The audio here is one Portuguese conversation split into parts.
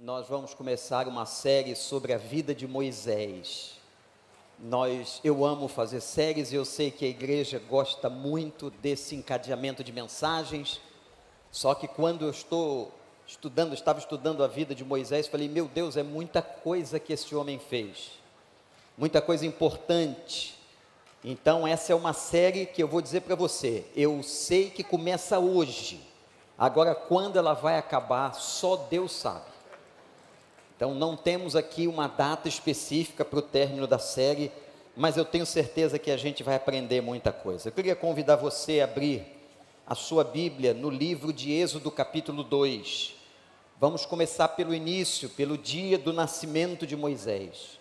Nós vamos começar uma série sobre a vida de Moisés. Eu amo fazer séries e eu sei que a igreja gosta muito desse encadeamento de mensagens. Só que quando eu estava estudando a vida de Moisés, falei, meu Deus, é muita coisa que esse homem fez. Muita coisa importante. Então essa é uma série que eu vou dizer para você, eu sei que começa hoje. Agora quando ela vai acabar, só Deus sabe. Então não temos aqui uma data específica para o término da série, mas eu tenho certeza que a gente vai aprender muita coisa. Eu queria convidar você a abrir a sua Bíblia no livro de Êxodo capítulo 2. Vamos começar pelo início, pelo dia do nascimento de Moisés.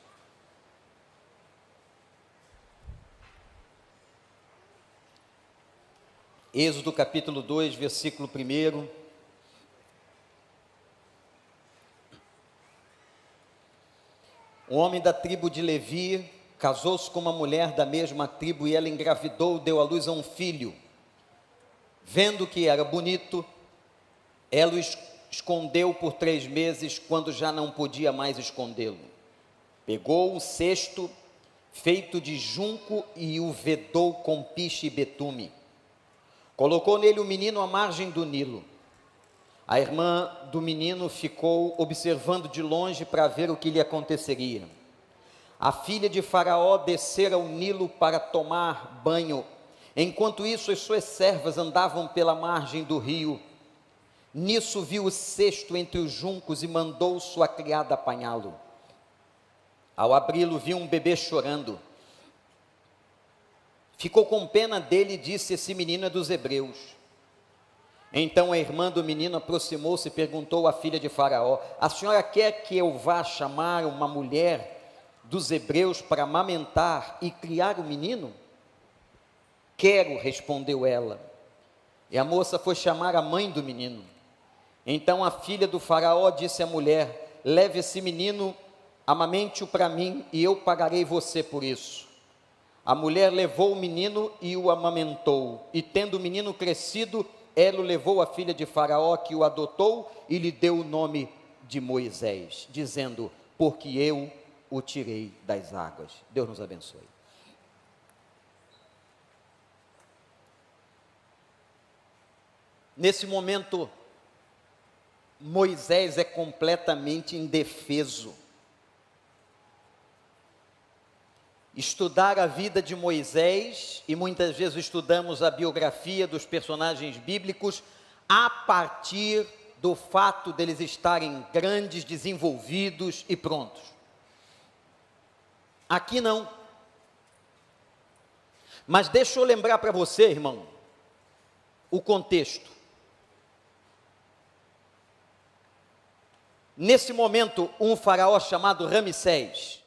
Êxodo capítulo 2, versículo 1. Um homem da tribo de Levi casou-se com uma mulher da mesma tribo e ela engravidou, deu à luz a um filho. Vendo que era bonito, ela o escondeu por 3 meses, quando já não podia mais escondê-lo. Pegou um cesto feito de junco e o vedou com piche e betume. Colocou nele o menino à margem do Nilo. A irmã do menino ficou observando de longe para ver o que lhe aconteceria. A filha de Faraó descera ao Nilo para tomar banho. Enquanto isso, as suas servas andavam pela margem do rio. Nisso viu o cesto entre os juncos e mandou sua criada apanhá-lo. Ao abri-lo, viu um bebê chorando. Ficou com pena dele e disse: esse menino é dos hebreus. Então a irmã do menino aproximou-se e perguntou à filha de Faraó: a senhora quer que eu vá chamar uma mulher dos hebreus para amamentar e criar o menino? Quero, respondeu ela. E a moça foi chamar a mãe do menino. Então a filha do Faraó disse à mulher: leve esse menino, amamente-o para mim e eu pagarei você por isso. A mulher levou o menino e o amamentou, e tendo o menino crescido, ela o levou à filha de Faraó, que o adotou e lhe deu o nome de Moisés, dizendo: porque eu o tirei das águas. Deus nos abençoe. Nesse momento, Moisés é completamente indefeso. Estudar a vida de Moisés, e muitas vezes estudamos a biografia dos personagens bíblicos a partir do fato deles estarem grandes, desenvolvidos e prontos. Aqui não. Mas deixa eu lembrar para você, irmão, o contexto. Nesse momento, um faraó chamado Ramsés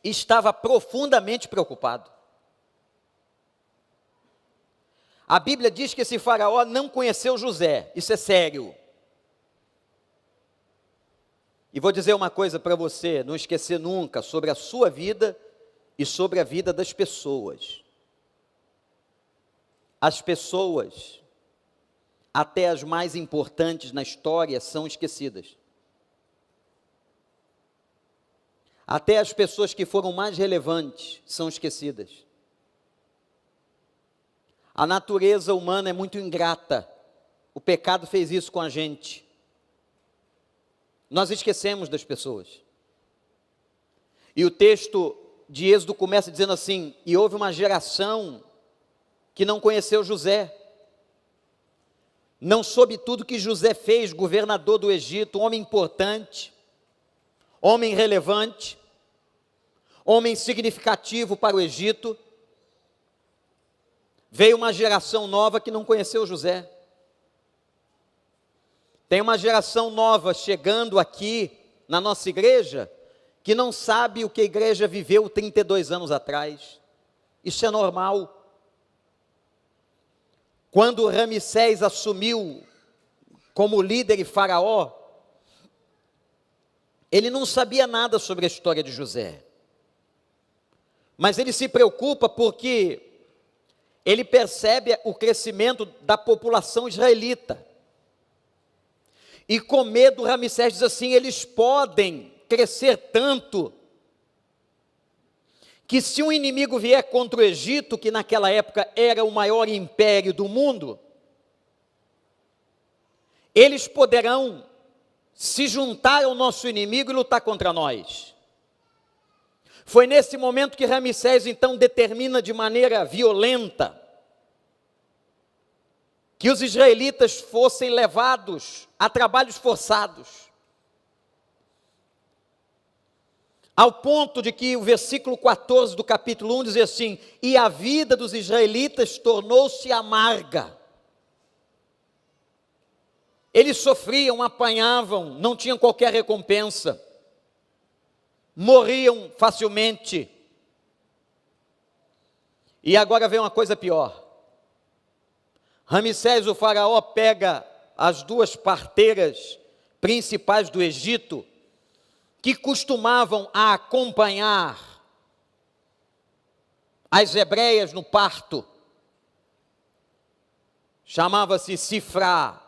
estava profundamente preocupado. A Bíblia diz que esse faraó não conheceu José, isso é sério. E vou dizer uma coisa para você, não esquecer nunca sobre a sua vida e sobre a vida das pessoas. As pessoas, até as mais importantes na história, são esquecidas. Até as pessoas que foram mais relevantes são esquecidas. A natureza humana é muito ingrata. O pecado fez isso com a gente. Nós esquecemos das pessoas. E o texto de Êxodo começa dizendo assim: e houve uma geração que não conheceu José. Não soube tudo que José fez, governador do Egito, homem importante, homem relevante, homem significativo para o Egito. Veio uma geração nova que não conheceu José. Tem uma geração nova chegando aqui na nossa igreja que não sabe o que a igreja viveu 32 anos atrás. Isso é normal. Quando Ramsés assumiu como líder e faraó, ele não sabia nada sobre a história de José. Mas ele se preocupa porque ele percebe o crescimento da população israelita. E com medo, Ramsés diz assim: eles podem crescer tanto que se um inimigo vier contra o Egito, que naquela época era o maior império do mundo, eles poderão se juntar ao nosso inimigo e lutar contra nós. Foi nesse momento que Ramsés então determina de maneira violenta que os israelitas fossem levados a trabalhos forçados, ao ponto de que o versículo 14 do capítulo 1 diz assim: e a vida dos israelitas tornou-se amarga. Eles sofriam, apanhavam, não tinham qualquer recompensa, morriam facilmente. E agora vem uma coisa pior. Ramsés, o faraó, pega as duas parteiras principais do Egito, que costumavam a acompanhar as hebreias no parto, chamava-se Sifrá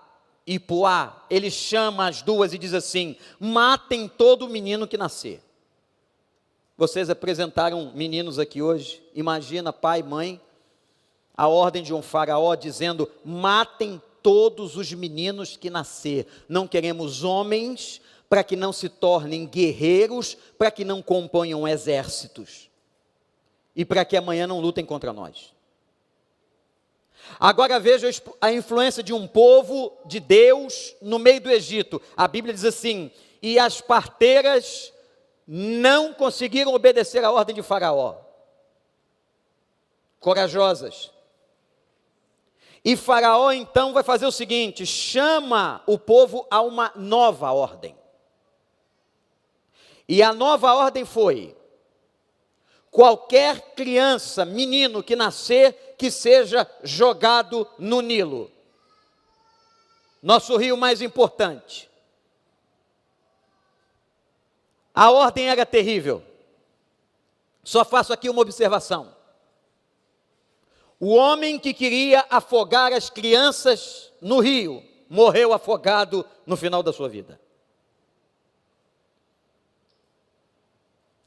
e Puá. Ele chama as duas e diz assim: matem todo menino que nascer. Vocês apresentaram meninos aqui hoje, imagina pai, mãe, a ordem de um faraó dizendo: matem todos os meninos que nascer, não queremos homens, para que não se tornem guerreiros, para que não componham exércitos, e para que amanhã não lutem contra nós. Agora veja a influência de um povo de Deus no meio do Egito. A Bíblia diz assim: e as parteiras não conseguiram obedecer à ordem de Faraó. Corajosas. E Faraó então vai fazer o seguinte: chama o povo a uma nova ordem. E a nova ordem foi: qualquer criança, menino que nascer, que seja jogado no Nilo, nosso rio mais importante. A ordem era terrível. Só faço aqui uma observação. O homem que queria afogar as crianças no rio, morreu afogado no final da sua vida.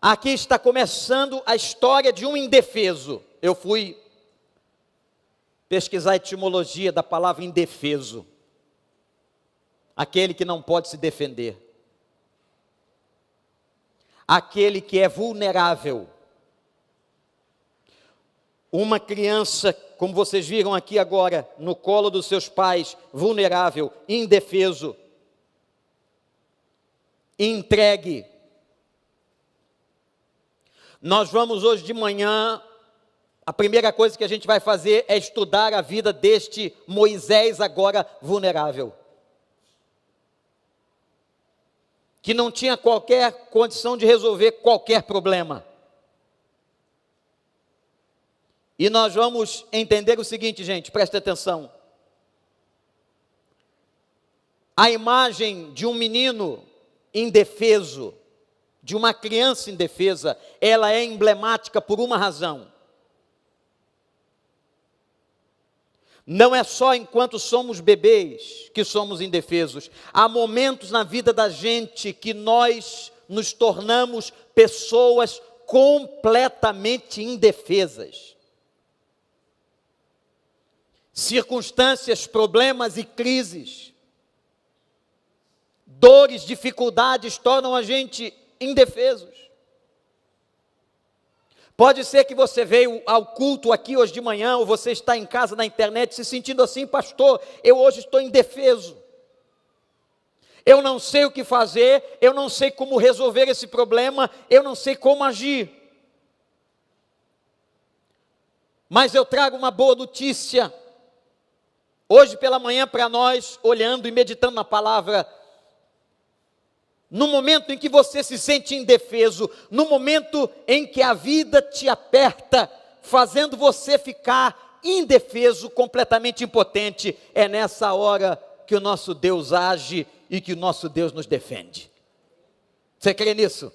Aqui está começando a história de um indefeso. Eu fui pesquisar a etimologia da palavra indefeso. Aquele que não pode se defender. Aquele que é vulnerável. Uma criança, como vocês viram aqui agora, no colo dos seus pais, vulnerável, indefeso, entregue. Nós vamos hoje de manhã, a primeira coisa que a gente vai fazer é estudar a vida deste Moisés agora vulnerável, que não tinha qualquer condição de resolver qualquer problema. E nós vamos entender o seguinte, gente, preste atenção. A imagem de um menino indefeso, de uma criança indefesa, ela é emblemática por uma razão. Não é só enquanto somos bebês que somos indefesos. Há momentos na vida da gente que nós nos tornamos pessoas completamente indefesas. Circunstâncias, problemas e crises, dores, dificuldades tornam a gente indefesos. Pode ser que você veio ao culto aqui hoje de manhã, ou você está em casa na internet se sentindo assim: pastor, eu hoje estou indefeso. Eu não sei o que fazer, eu não sei como resolver esse problema, eu não sei como agir. Mas eu trago uma boa notícia. Hoje pela manhã para nós, olhando e meditando na palavra, no momento em que você se sente indefeso, no momento em que a vida te aperta, fazendo você ficar indefeso, completamente impotente, é nessa hora que o nosso Deus age e que o nosso Deus nos defende. Você crê nisso?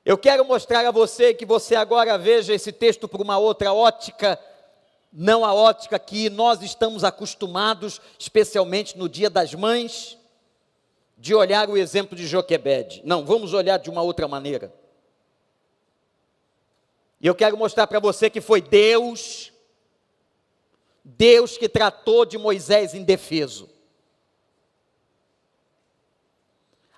Eu quero mostrar a você que você agora veja esse texto por uma outra ótica, não a ótica que nós estamos acostumados, especialmente no Dia das Mães, de olhar o exemplo de Joquebede. Não, vamos olhar de uma outra maneira. E eu quero mostrar para você que foi Deus que tratou de Moisés indefeso.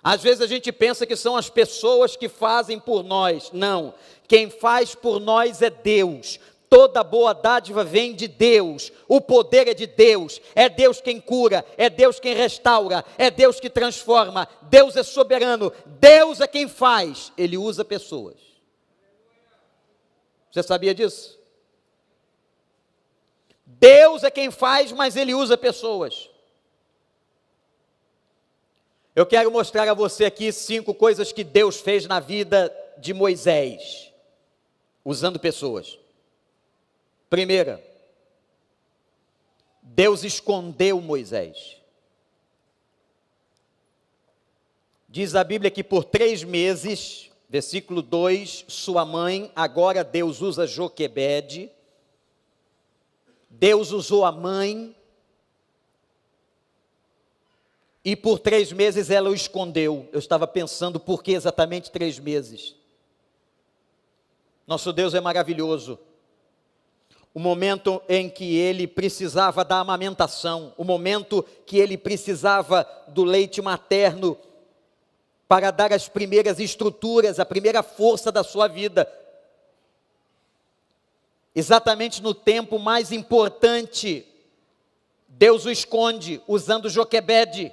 Às vezes a gente pensa que são as pessoas que fazem por nós. Não, quem faz por nós é Deus. Toda boa dádiva vem de Deus, o poder é Deus quem cura, é Deus quem restaura, é Deus que transforma, Deus é soberano, Deus é quem faz, Ele usa pessoas. Você sabia disso? Deus é quem faz, mas Ele usa pessoas. Eu quero mostrar a você aqui 5 coisas que Deus fez na vida de Moisés, usando pessoas. Primeira, Deus escondeu Moisés. Diz a Bíblia que por 3 meses, versículo 2, sua mãe, agora Deus usa Joquebede, Deus usou a mãe, e por 3 meses ela o escondeu. Eu estava pensando por que exatamente 3 meses. Nosso Deus é maravilhoso. O momento em que ele precisava da amamentação, o momento que ele precisava do leite materno para dar as primeiras estruturas, a primeira força da sua vida. Exatamente no tempo mais importante, Deus o esconde, usando Joquebede.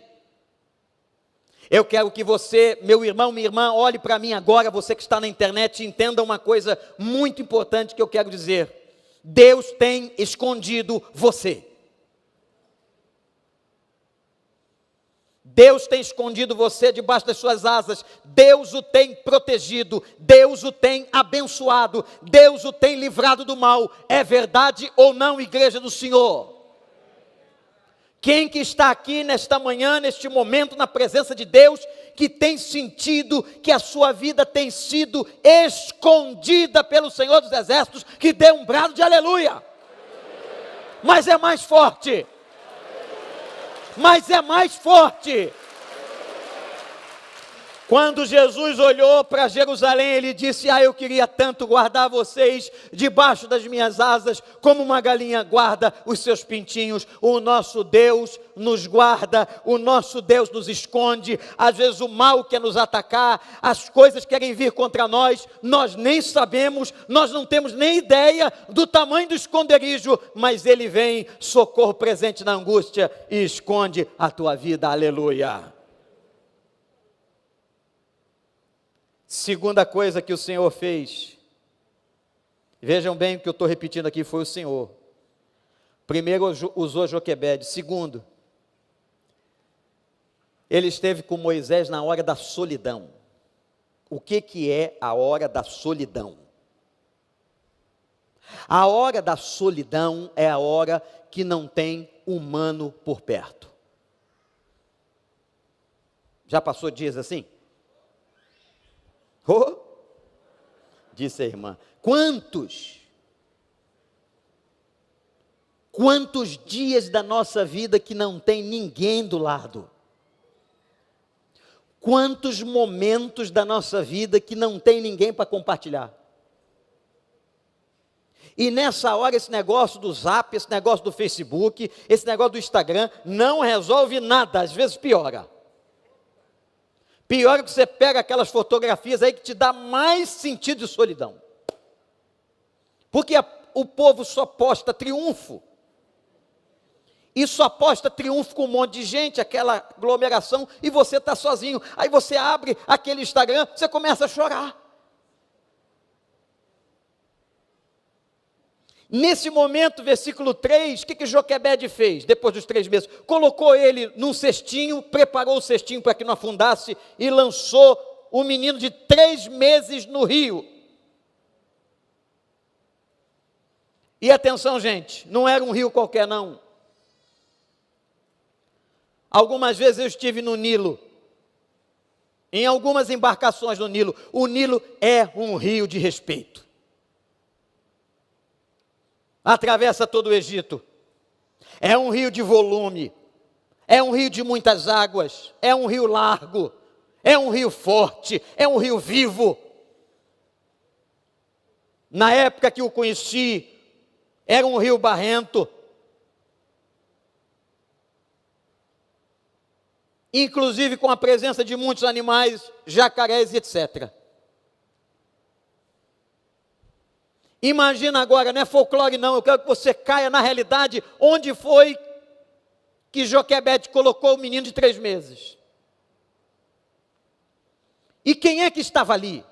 Eu quero que você, meu irmão, minha irmã, olhe para mim agora, você que está na internet, e entenda uma coisa muito importante que eu quero dizer. Deus tem escondido você. Deus tem escondido você debaixo das suas asas, Deus o tem protegido, Deus o tem abençoado, Deus o tem livrado do mal. É verdade ou não, igreja do Senhor? Quem que está aqui nesta manhã, neste momento, na presença de Deus, que tem sentido que a sua vida tem sido escondida pelo Senhor dos Exércitos, que dê um brado de aleluia. Mas é mais forte. Mas é mais forte. Quando Jesus olhou para Jerusalém, ele disse: eu queria tanto guardar vocês debaixo das minhas asas, como uma galinha guarda os seus pintinhos. O nosso Deus nos guarda, o nosso Deus nos esconde. Às vezes o mal quer nos atacar, as coisas querem vir contra nós, nós nem sabemos, nós não temos nem ideia do tamanho do esconderijo, mas Ele vem, socorro presente na angústia, e esconde a tua vida, aleluia. Segunda coisa que o Senhor fez, vejam bem o que eu estou repetindo aqui, foi o Senhor. Primeiro usou Joquebede. Segundo, ele esteve com Moisés na hora da solidão. O que é a hora da solidão? A hora da solidão é a hora que não tem humano por perto. Já passou dias assim? Oh, disse a irmã, quantos dias da nossa vida que não tem ninguém do lado? Quantos momentos da nossa vida que não tem ninguém para compartilhar? E nessa hora esse negócio do Zap, esse negócio do Facebook, esse negócio do Instagram não resolve nada, às vezes piora. Pior é que você pega aquelas fotografias aí que te dá mais sentido de solidão. Porque o povo só posta triunfo. E só posta triunfo com um monte de gente, aquela aglomeração, e você está sozinho. Aí você abre aquele Instagram, você começa a chorar. Nesse momento, versículo 3, o que Joquebede fez depois dos 3 meses? Colocou ele num cestinho, preparou o cestinho para que não afundasse e lançou o menino de 3 meses no rio. E atenção, gente, não era um rio qualquer não. Algumas vezes eu estive no Nilo, em algumas embarcações no Nilo. O Nilo é um rio de respeito. atravessa todo o Egito. É um rio de volume, é um rio de muitas águas, é um rio largo, é um rio forte, é um rio vivo. Na época que o conheci, era um rio barrento, inclusive com a presença de muitos animais, jacarés, etc. Imagina agora, não é folclore não, eu quero que você caia na realidade, onde foi que Joquebede colocou o menino de 3 meses. E quem é que estava ali?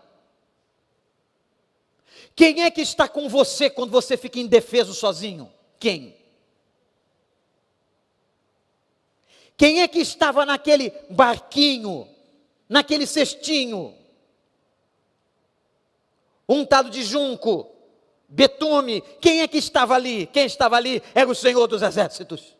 Quem é que está com você quando você fica indefeso sozinho? Quem? Quem é que estava naquele barquinho, naquele cestinho, untado de junco, betume? Quem é que estava ali? Quem estava ali era o Senhor dos Exércitos.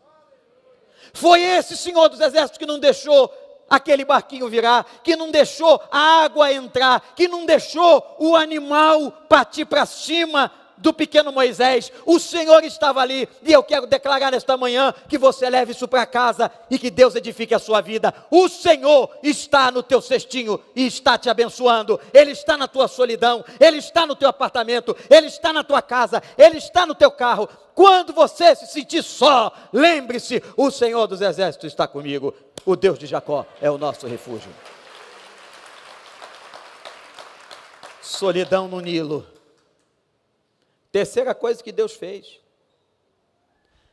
Foi esse Senhor dos Exércitos que não deixou aquele barquinho virar, que não deixou a água entrar, que não deixou o animal partir para cima do pequeno Moisés. O Senhor estava ali, e eu quero declarar nesta manhã que você leve isso para casa e que Deus edifique a sua vida. O Senhor está no teu cestinho e está te abençoando. Ele está na tua solidão, Ele está no teu apartamento, Ele está na tua casa, Ele está no teu carro. Quando você se sentir só, lembre-se, o Senhor dos Exércitos está comigo. O Deus de Jacó é o nosso refúgio. Solidão no Nilo. Terceira coisa que Deus fez.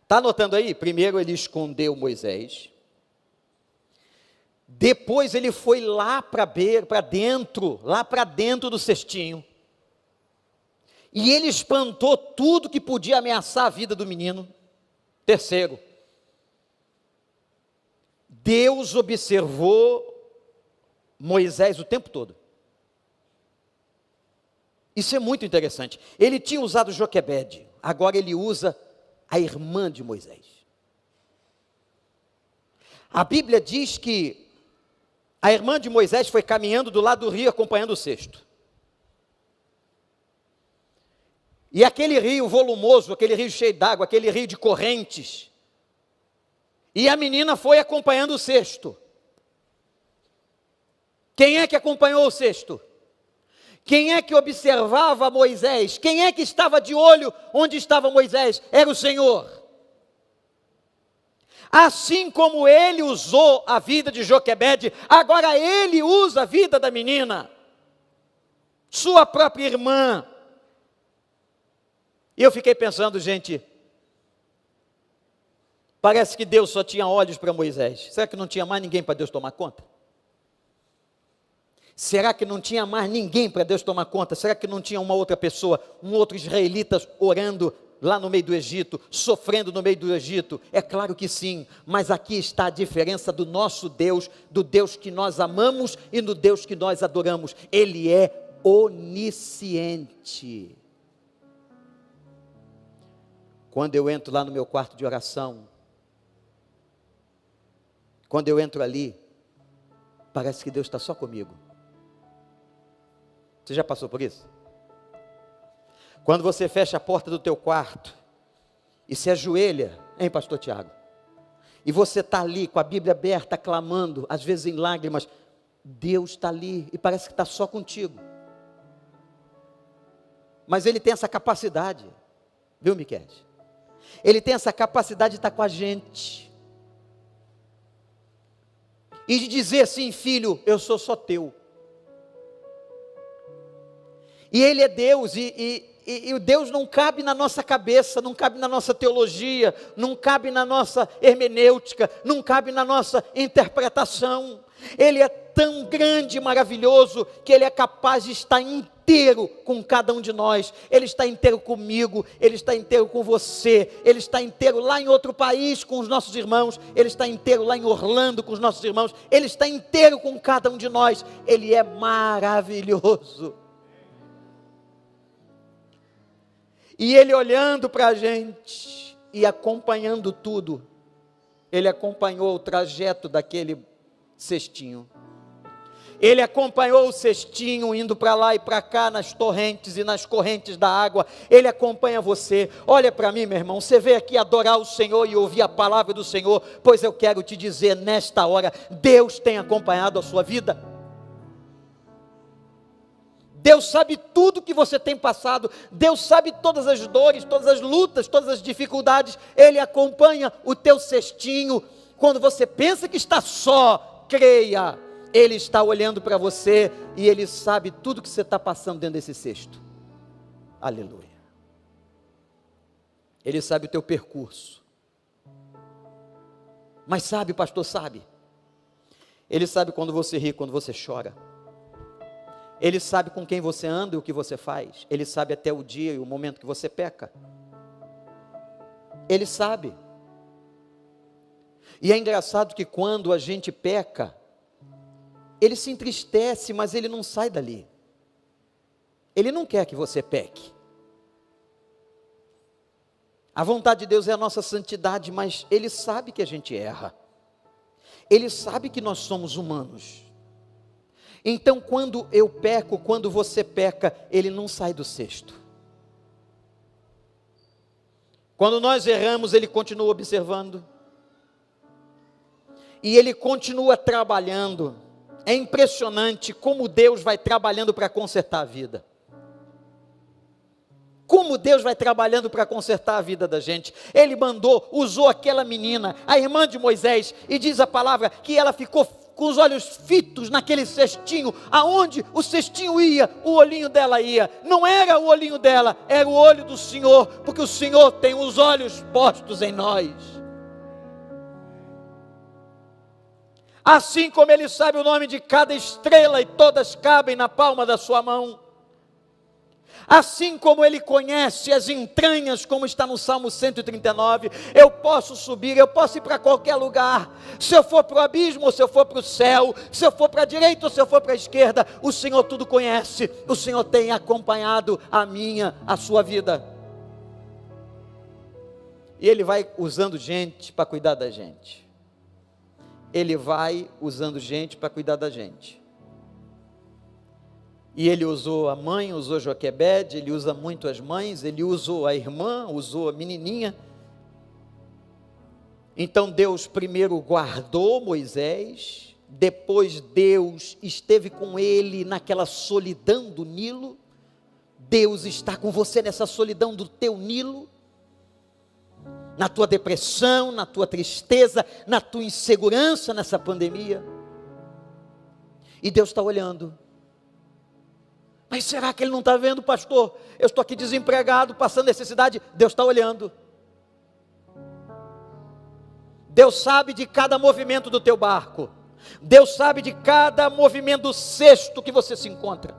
Está anotando aí? Primeiro ele escondeu Moisés. Depois ele foi lá para dentro do cestinho. E ele espantou tudo que podia ameaçar a vida do menino. Terceiro, Deus observou Moisés o tempo todo. Isso é muito interessante. Ele tinha usado Joquebede, agora ele usa a irmã de Moisés. A Bíblia diz que a irmã de Moisés foi caminhando do lado do rio acompanhando o cesto. E aquele rio volumoso, aquele rio cheio d'água, aquele rio de correntes. E a menina foi acompanhando o cesto. Quem é que acompanhou o cesto? Quem é que observava Moisés? Quem é que estava de olho onde estava Moisés? Era o Senhor. Assim como ele usou a vida de Joquebede, agora ele usa a vida da menina, sua própria irmã. E eu fiquei pensando, gente, parece que Deus só tinha olhos para Moisés. Será que não tinha mais ninguém para Deus tomar conta? Será que não tinha mais ninguém para Deus tomar conta? Será que não tinha uma outra pessoa, um outro israelita orando lá no meio do Egito, sofrendo no meio do Egito? É claro que sim, mas aqui está a diferença do nosso Deus, do Deus que nós amamos e do Deus que nós adoramos. Ele é onisciente. Quando eu entro lá no meu quarto de oração, quando eu entro ali, parece que Deus está só comigo. Você já passou por isso? Quando você fecha a porta do teu quarto e se ajoelha, hein, pastor Tiago? E você está ali com a Bíblia aberta, clamando, às vezes em lágrimas, Deus está ali e parece que está só contigo. Mas Ele tem essa capacidade, viu, Miquel? Ele tem essa capacidade de estar com a gente. E de dizer assim, filho, eu sou só teu. E Ele é Deus, e o Deus não cabe na nossa cabeça, não cabe na nossa teologia, não cabe na nossa hermenêutica, não cabe na nossa interpretação. Ele é tão grande e maravilhoso, que Ele é capaz de estar inteiro com cada um de nós. Ele está inteiro comigo, Ele está inteiro com você, Ele está inteiro lá em outro país com os nossos irmãos, Ele está inteiro lá em Orlando com os nossos irmãos, Ele está inteiro com cada um de nós. Ele é maravilhoso. E Ele olhando para a gente e acompanhando tudo, Ele acompanhou o trajeto daquele cestinho. Ele acompanhou o cestinho indo para lá e para cá nas torrentes e nas correntes da água. Ele acompanha você. Olha para mim, meu irmão, você veio aqui adorar o Senhor e ouvir a palavra do Senhor, pois eu quero te dizer nesta hora, Deus tem acompanhado a sua vida. Deus sabe tudo que você tem passado, Deus sabe todas as dores, todas as lutas, todas as dificuldades. Ele acompanha o teu cestinho. Quando você pensa que está só, creia, Ele está olhando para você e Ele sabe tudo que você está passando dentro desse cesto. Aleluia. Ele sabe o teu percurso. Mas sabe, pastor, sabe. Ele sabe quando você ri, quando você chora. Ele sabe com quem você anda e o que você faz. Ele sabe até o dia e o momento que você peca. Ele sabe. E é engraçado que quando a gente peca, ele se entristece, mas ele não sai dali. Ele não quer que você peque. A vontade de Deus é a nossa santidade, mas Ele sabe que a gente erra. Ele sabe que nós somos humanos. Então, quando eu peco, quando você peca, Ele não sai do cesto. Quando nós erramos, Ele continua observando. E Ele continua trabalhando. É impressionante como Deus vai trabalhando para consertar a vida. Como Deus vai trabalhando para consertar a vida da gente. Ele usou aquela menina, a irmã de Moisés, e diz a palavra que ela ficou com os olhos fitos naquele cestinho. Aonde o cestinho ia, o olhinho dela ia. Não era o olhinho dela, era o olho do Senhor, porque o Senhor tem os olhos postos em nós. Assim como Ele sabe o nome de cada estrela e todas cabem na palma da sua mão. Assim como Ele conhece as entranhas, como está no Salmo 139, eu posso subir, eu posso ir para qualquer lugar. Se eu for para o abismo ou se eu for para o céu, se eu for para a direita ou se eu for para a esquerda, o Senhor tudo conhece. O Senhor tem acompanhado a sua vida. E Ele vai usando gente para cuidar da gente. Ele vai usando gente para cuidar da gente. E Ele usou a mãe, usou Joquebede, Ele usa muito as mães, Ele usou a irmã, usou a menininha. Então Deus primeiro guardou Moisés, depois Deus esteve com ele naquela solidão do Nilo. Deus está com você nessa solidão do teu Nilo. Na tua depressão, na tua tristeza, na tua insegurança nessa pandemia. E Deus está olhando. Mas será que Ele não está vendo, pastor? Eu estou aqui desempregado, passando necessidade. Deus está olhando. Deus sabe de cada movimento do teu barco. Deus sabe de cada movimento do cesto que você se encontra.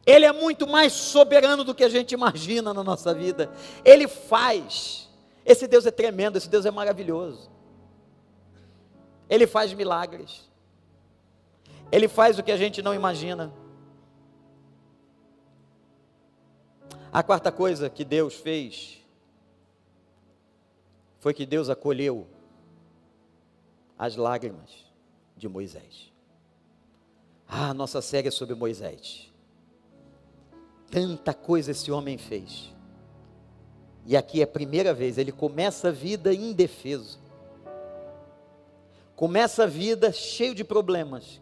Ele é muito mais soberano do que a gente imagina na nossa vida. Ele faz. Esse Deus é tremendo, esse Deus é maravilhoso. Ele faz milagres. Ele faz o que a gente não imagina. A quarta coisa que Deus fez foi que Deus acolheu as lágrimas de Moisés. A nossa série é sobre Moisés. Tanta coisa esse homem fez. E aqui é a primeira vez, ele começa a vida indefeso. Começa a vida cheio de problemas,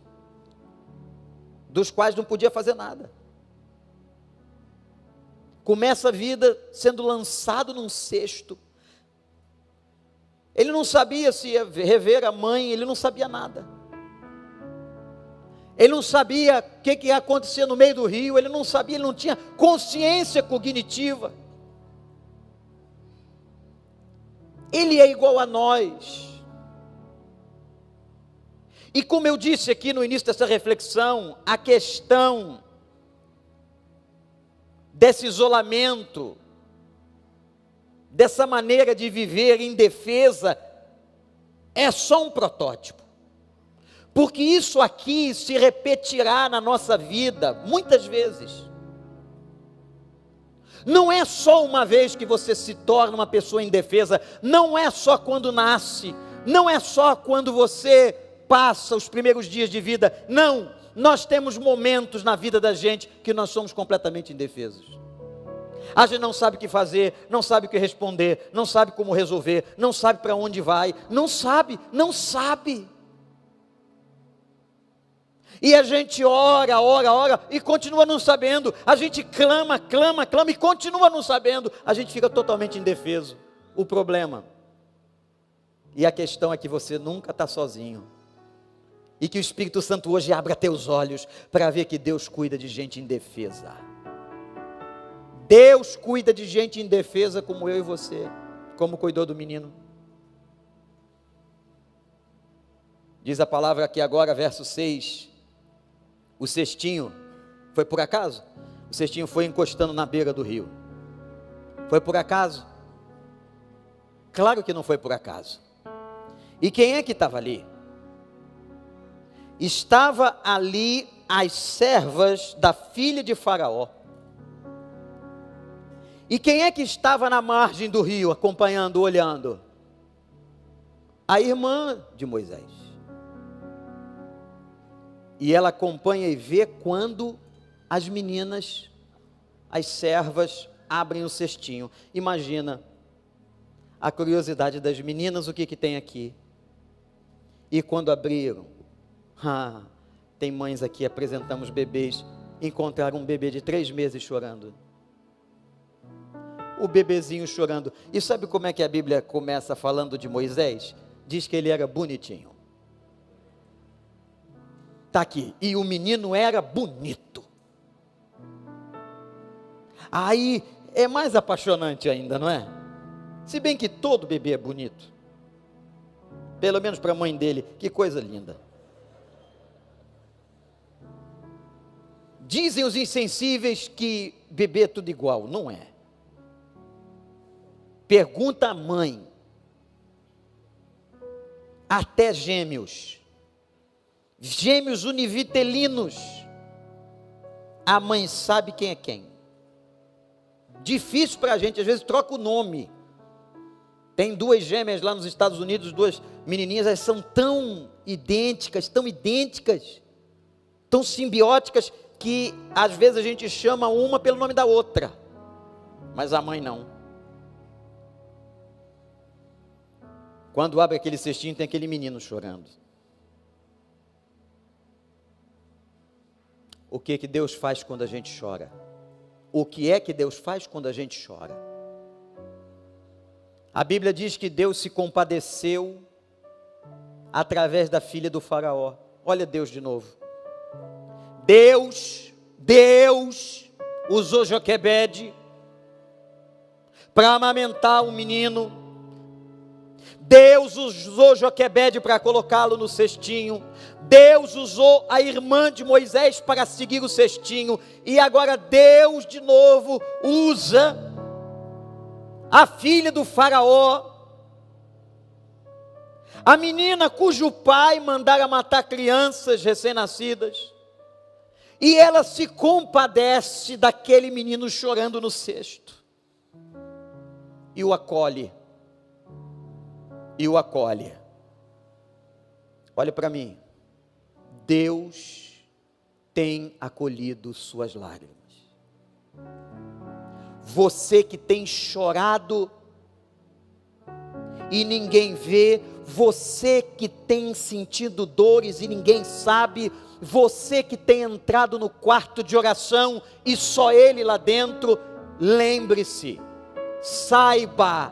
dos quais não podia fazer nada. Começa a vida sendo lançado num cesto. Ele não sabia se ia rever a mãe, ele não sabia nada. Ele não sabia o que ia acontecer no meio do rio, ele não sabia, ele não tinha consciência cognitiva. Ele é igual a nós. E como eu disse aqui no início dessa reflexão, a questão desse isolamento, dessa maneira de viver indefesa, é só um protótipo. Porque isso aqui se repetirá na nossa vida, muitas vezes. Não é só uma vez que você se torna uma pessoa indefesa, não é só quando nasce, não é só quando você passa os primeiros dias de vida. Não, nós temos momentos na vida da gente que nós somos completamente indefesos. A gente não sabe o que fazer, não sabe o que responder, não sabe como resolver, não sabe para onde vai, não sabe. E a gente ora e continua não sabendo. A gente clama e continua não sabendo. A gente fica totalmente indefeso. O problema, e a questão é que você nunca está sozinho. E que o Espírito Santo hoje abra teus olhos para ver que Deus cuida de gente indefesa. Deus cuida de gente indefesa como eu e você, como cuidou do menino. Diz a palavra aqui agora, verso 6, o cestinho foi por acaso? O cestinho foi encostando na beira do rio. Foi por acaso? Claro que não foi por acaso. E quem é que estava ali? Estava ali as servas da filha de Faraó. E quem é que estava na margem do rio, acompanhando, olhando? A irmã de Moisés. E ela acompanha e vê quando as meninas, as servas, abrem o cestinho. Imagina a curiosidade das meninas, o que tem aqui. E quando abriram, tem mães aqui, apresentamos bebês, encontraram um bebê de 3 meses chorando. O bebezinho chorando. E sabe como é que a Bíblia começa falando de Moisés? Diz que ele era bonitinho. Está aqui. E o menino era bonito. Aí é mais apaixonante ainda, não é? Se bem que todo bebê é bonito. Pelo menos para a mãe dele. Que coisa linda. Dizem os insensíveis que bebê é tudo igual. Não é. Pergunta à mãe. Até gêmeos. Gêmeos univitelinos. A mãe sabe quem é quem. Difícil para a gente, às vezes troca o nome. Tem 2 gêmeas lá nos Estados Unidos, 2 menininhas, elas são tão idênticas, tão simbióticas, que às vezes a gente chama uma pelo nome da outra, mas a mãe não. Quando abre aquele cestinho, tem aquele menino chorando. O que que Deus faz quando a gente chora? O que é que Deus faz quando a gente chora? A Bíblia diz que Deus se compadeceu através da filha do Faraó. Olha Deus de novo. Deus usou Joquebede para amamentar um menino. Deus usou Joquebede para colocá-lo no cestinho. Deus usou a irmã de Moisés para seguir o cestinho. E agora Deus de novo usa a filha do Faraó, a menina cujo pai mandara matar crianças recém-nascidas, e ela se compadece daquele menino chorando no cesto, e o acolhe, Olha para mim, Deus tem acolhido suas lágrimas. Você que tem chorado e ninguém vê, você que tem sentido dores e ninguém sabe, você que tem entrado no quarto de oração e só Ele lá dentro, lembre-se, saiba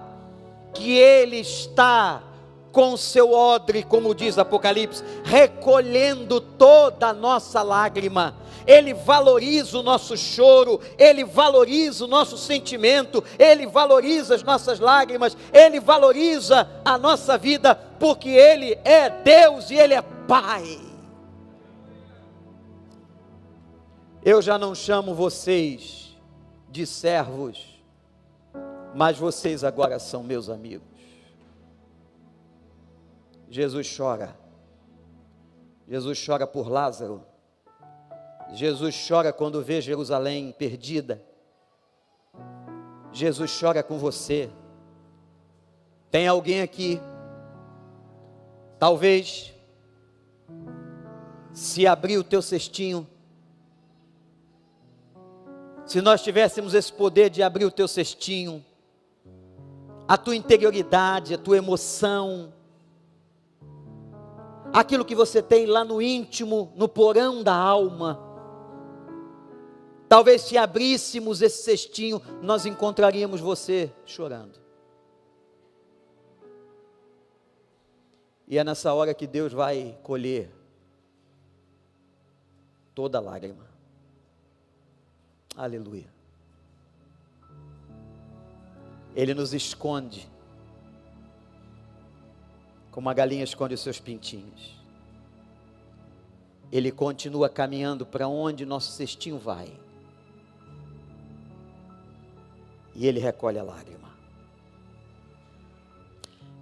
que Ele está com seu odre, como diz Apocalipse, recolhendo toda a nossa lágrima. Ele valoriza o nosso choro, Ele valoriza o nosso sentimento, Ele valoriza as nossas lágrimas, Ele valoriza a nossa vida, porque Ele é Deus e Ele é Pai. Eu já não chamo vocês de servos, mas vocês agora são meus amigos. Jesus chora por Lázaro. Jesus chora quando vê Jerusalém perdida. Jesus chora com você. Tem alguém aqui, talvez se abrir o teu cestinho, se nós tivéssemos esse poder de abrir o teu cestinho, a tua interioridade, a tua emoção, aquilo que você tem lá no íntimo, no porão da alma, talvez se abríssemos esse cestinho, nós encontraríamos você chorando. E é nessa hora que Deus vai colher toda lágrima. Aleluia. Ele nos esconde, como a galinha esconde os seus pintinhos. Ele continua caminhando para onde nosso cestinho vai. E Ele recolhe a lágrima.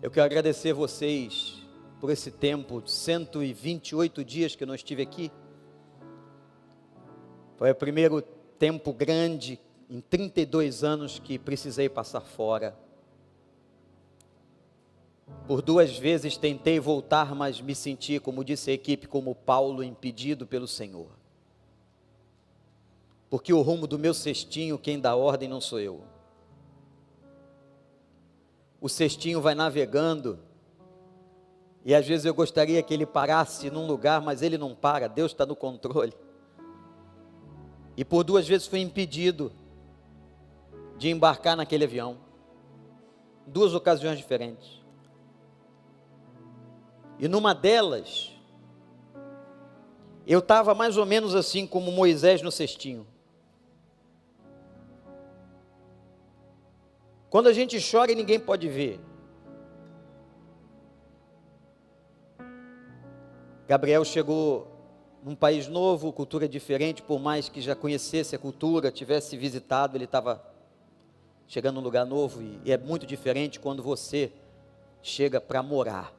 Eu quero agradecer vocês por esse tempo, 128 dias que eu não estive aqui. Foi o primeiro tempo grande, em 32 anos, que precisei passar fora. Por 2 vezes tentei voltar, mas me senti, como disse a equipe, como Paulo, impedido pelo Senhor. Porque o rumo do meu cestinho, quem dá ordem não sou eu. O cestinho vai navegando, e às vezes eu gostaria que ele parasse num lugar, mas ele não para, Deus está no controle. E por 2 vezes fui impedido de embarcar naquele avião, 2 ocasiões diferentes. E numa delas, eu estava mais ou menos assim como Moisés no cestinho. Quando a gente chora e ninguém pode ver. Gabriel chegou num país novo, cultura diferente, por mais que já conhecesse a cultura, tivesse visitado, ele estava chegando num lugar novo, e é muito diferente quando você chega para morar.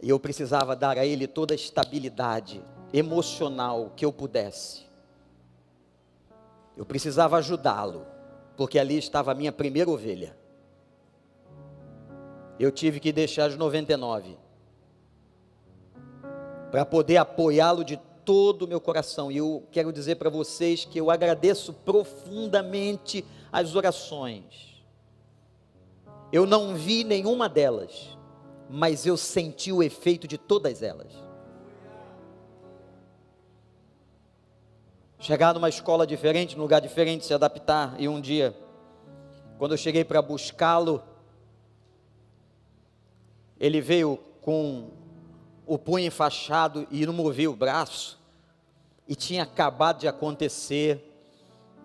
E eu precisava dar a ele toda a estabilidade emocional que eu pudesse. Eu precisava ajudá-lo, porque ali estava a minha primeira ovelha. Eu tive que deixar as 99 para poder apoiá-lo de todo o meu coração. E eu quero dizer para vocês que eu agradeço profundamente as orações. Eu não vi nenhuma delas, mas eu senti o efeito de todas elas. Chegar numa escola diferente, num lugar diferente, se adaptar. E um dia, quando eu cheguei para buscá-lo, ele veio com o punho enfaixado e não movia o braço, e tinha acabado de acontecer.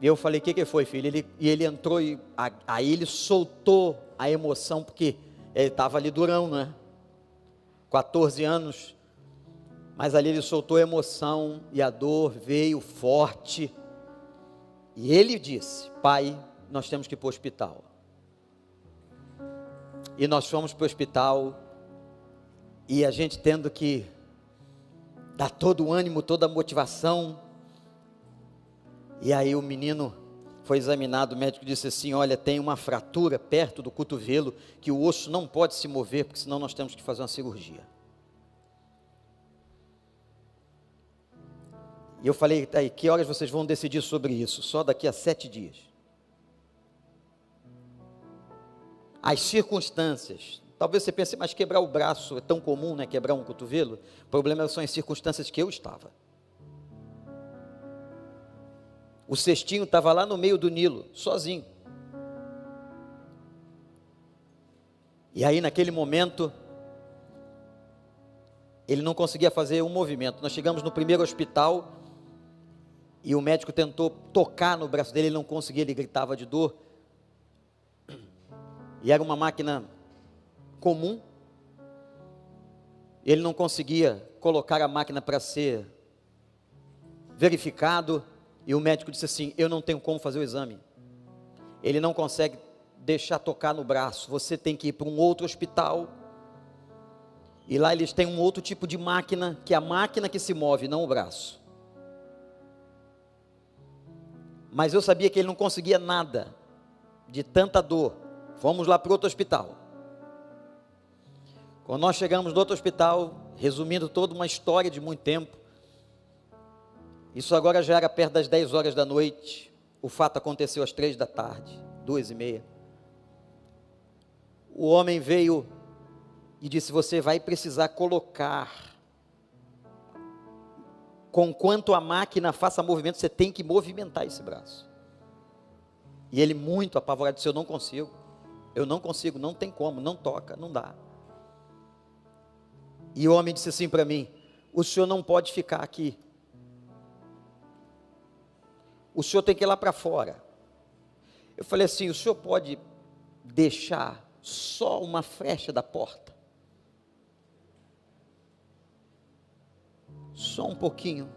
E eu falei: o que foi, filho? Ele entrou, e aí ele soltou a emoção, porque ele estava ali durão, né? 14 anos, mas ali ele soltou a emoção, e a dor veio forte, e ele disse: pai, nós temos que ir para o hospital. E nós fomos para o hospital, e a gente tendo que dar todo o ânimo, toda a motivação. E aí o menino foi examinado, o médico disse assim: olha, tem uma fratura perto do cotovelo, que o osso não pode se mover, porque senão nós temos que fazer uma cirurgia. E eu falei: aí, que horas vocês vão decidir sobre isso? Só daqui a 7 dias. As circunstâncias, talvez você pense, mas quebrar o braço é tão comum, né? Quebrar um cotovelo. O problema são as circunstâncias que eu estava. O cestinho estava lá no meio do Nilo, sozinho. E aí naquele momento, ele não conseguia fazer um movimento. Nós chegamos no primeiro hospital, e o médico tentou tocar no braço dele, ele não conseguia, ele gritava de dor. E era uma máquina comum, ele não conseguia colocar a máquina para ser verificado, e o médico disse assim: eu não tenho como fazer o exame, ele não consegue deixar tocar no braço, você tem que ir para um outro hospital, e lá eles têm um outro tipo de máquina, que é a máquina que se move, não o braço. Mas eu sabia que ele não conseguia nada, de tanta dor. Fomos lá para outro hospital. Quando nós chegamos no outro hospital, resumindo toda uma história de muito tempo, isso agora já era perto das 10 horas da noite, o fato aconteceu às 3 da tarde, 2h30. O homem veio e disse: você vai precisar colocar, conquanto a máquina faça movimento, você tem que movimentar esse braço. E ele, muito apavorado, disse: eu não consigo, não tem como, não toca, não dá. E o homem disse assim para mim: o senhor não pode ficar aqui, o senhor tem que ir lá para fora. Eu falei assim: o senhor pode deixar só uma frecha da porta? Só um pouquinho.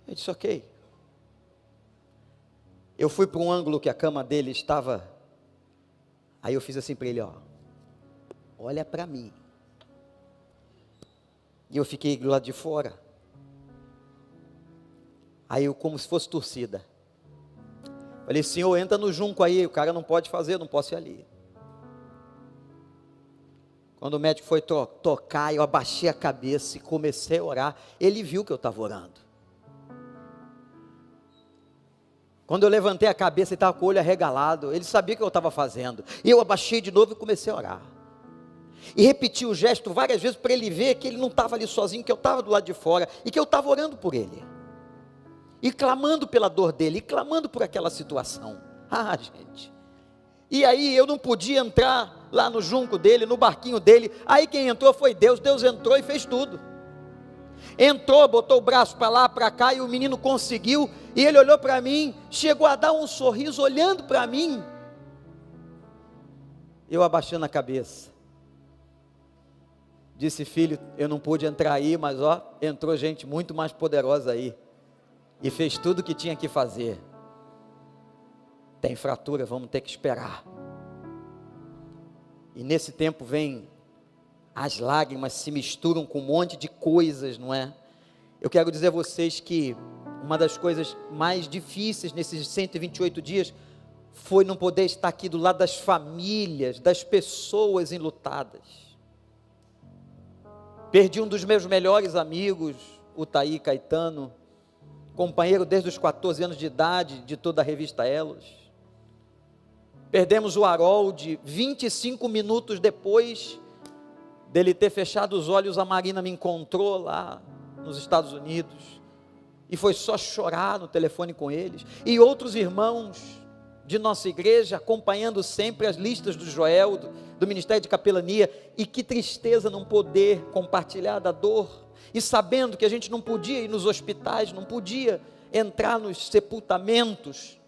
Eu disse: ok. Eu fui para um ângulo que a cama dele estava, aí eu fiz assim para ele: ó, olha para mim. E eu fiquei do lado de fora. Aí eu, como se fosse torcida, falei: senhor, entra no junco aí, o cara não pode fazer, eu não posso ir ali. Quando o médico foi tocar, eu abaixei a cabeça e comecei a orar. Ele viu que eu estava orando. Quando eu levantei a cabeça, ele estava com o olho arregalado, ele sabia o que eu estava fazendo. E eu abaixei de novo e comecei a orar. E repeti o gesto várias vezes para ele ver que ele não estava ali sozinho, que eu estava do lado de fora e que eu estava orando por ele. E clamando pela dor dele, e clamando por aquela situação. Ah, gente. E aí eu não podia entrar lá no junco dele, no barquinho dele. Aí quem entrou foi Deus. Deus entrou e fez tudo. Entrou, botou o braço para lá, para cá, e o menino conseguiu. E ele olhou para mim, chegou a dar um sorriso olhando para mim. Eu abaixando a cabeça. Disse: filho, eu não pude entrar aí, mas ó, entrou gente muito mais poderosa aí. E fez tudo o que tinha que fazer. Tem fratura, vamos ter que esperar. E nesse tempo vem, as lágrimas se misturam com um monte de coisas, não é? Eu quero dizer a vocês que uma das coisas mais difíceis nesses 128 dias foi não poder estar aqui do lado das famílias, das pessoas enlutadas. Perdi um dos meus melhores amigos, o Taí Caetano, companheiro desde os 14 anos de idade de toda a revista Elos. Perdemos o Harold 25 minutos depois dele ter fechado os olhos. A Marina me encontrou lá nos Estados Unidos e foi só chorar no telefone com eles. E outros irmãos de nossa igreja acompanhando sempre as listas do Joel, do Ministério de Capelania. E que tristeza não poder compartilhar da dor, e sabendo que a gente não podia ir nos hospitais, não podia entrar nos sepultamentos.